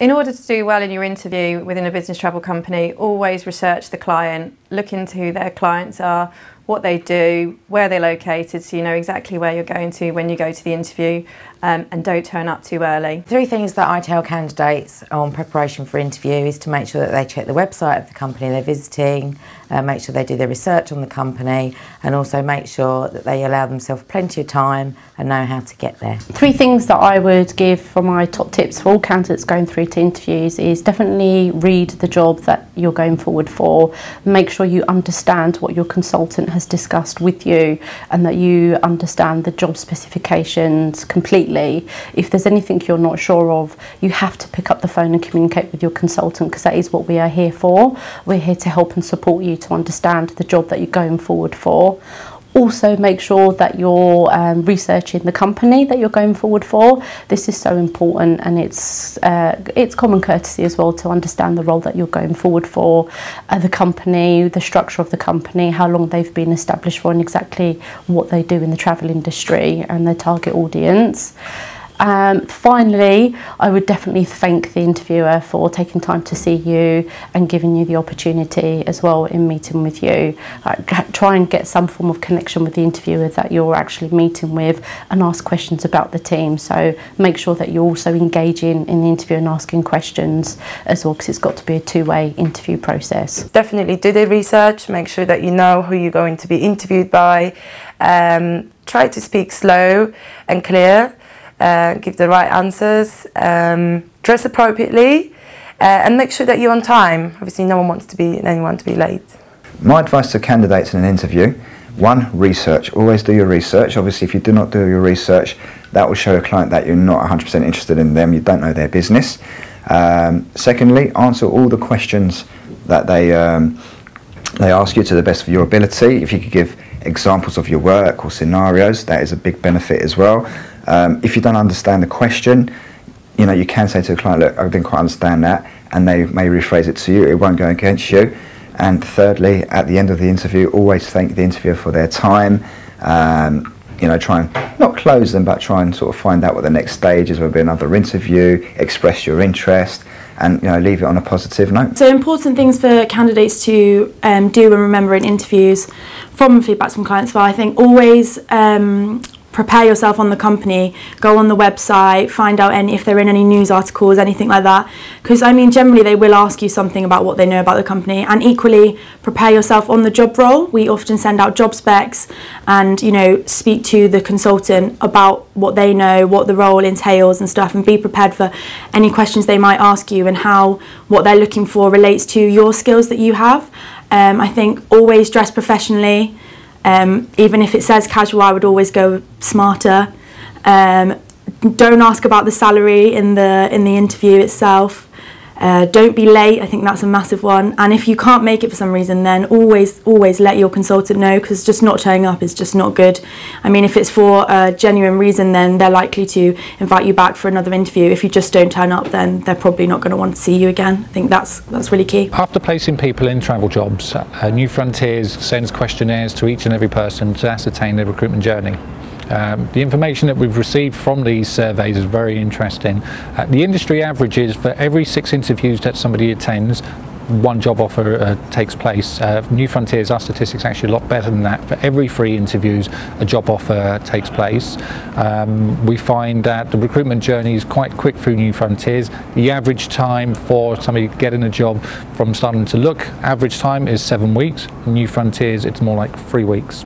In order to do well in your interview within a business travel company, always research the client, look into who their clients are, what they do, where they're located, so you know exactly where you're going to when you go to the interview, and don't turn up too early. 3 things that I tell candidates on preparation for interview is to make sure that they check the website of the company they're visiting, make sure they do their research on the company, and also make sure that they allow themselves plenty of time and know how to get there. 3 things that I would give for my top tips for all candidates going through to interviews is definitely read the job that you're going forward for. Make sure you understand what your consultant has discussed with you and that you understand the job specifications completely. If there's anything you're not sure of, you have to pick up the phone and communicate with your consultant, because that is what we are here for. We're here to help and support you to understand the job that you're going forward for. Also make sure that you're researching the company that you're going forward for. This is so important, and it's common courtesy as well to understand the role that you're going forward for, the company, the structure of the company, how long they've been established for, and exactly what they do in the travel industry and their target audience. Finally, I would definitely thank the interviewer for taking time to see you and giving you the opportunity as well in meeting with you. Try and get some form of connection with the interviewer that you're actually meeting with and ask questions about the team. So make sure that you're also engaging in the interview and asking questions as well, because it's got to be a 2-way interview process. Definitely do the research, make sure that you know who you're going to be interviewed by. Try to speak slow and clear. Give the right answers, dress appropriately, and make sure that you're on time. Obviously, no one wants anyone to be late. My advice to candidates in an interview: 1, research. Always do your research. Obviously, if you do not do your research, that will show a client that you're not 100% interested in them, you don't know their business. Secondly, answer all the questions that they ask you to the best of your ability. If you could give examples of your work or scenarios, that is a big benefit as well. If you don't understand the question, you can say to the client, look, I didn't quite understand that, and they may rephrase it to you. It won't go against you. And thirdly, at the end of the interview, always thank the interviewer for their time. Try and not close them, but try and sort of find out what the next stage is, whether it be another interview, express your interest, and leave it on a positive note. So important things for candidates to do and remember in interviews from feedback from clients. Well, I think always prepare yourself on the company, go on the website, find out if they're in any news articles, anything like that. Because generally they will ask you something about what they know about the company, and equally prepare yourself on the job role. We often send out job specs and speak to the consultant about what they know, what the role entails and stuff, and be prepared for any questions they might ask you and how what they're looking for relates to your skills that you have. I think always dress professionally. Even if it says casual, I would always go smarter. Don't ask about the salary in the interview itself. Don't be late. I think that's a massive one. And if you can't make it for some reason, then always let your consultant know, because just not turning up is just not good. If it's for a genuine reason, then they're likely to invite you back for another interview. If you just don't turn up, then they're probably not going to want to see you again. I think that's really key. After placing people in travel jobs, New Frontiers sends questionnaires to each and every person to ascertain their recruitment journey. The information that we've received from these surveys is very interesting. The industry average is for every 6 interviews that somebody attends, 1 job offer takes place. New Frontiers, our statistics are actually a lot better than that. For every 3 interviews, a job offer takes place. We find that the recruitment journey is quite quick through New Frontiers. The average time for somebody getting a job from starting to look, average time is 7 weeks. New Frontiers, it's more like 3 weeks.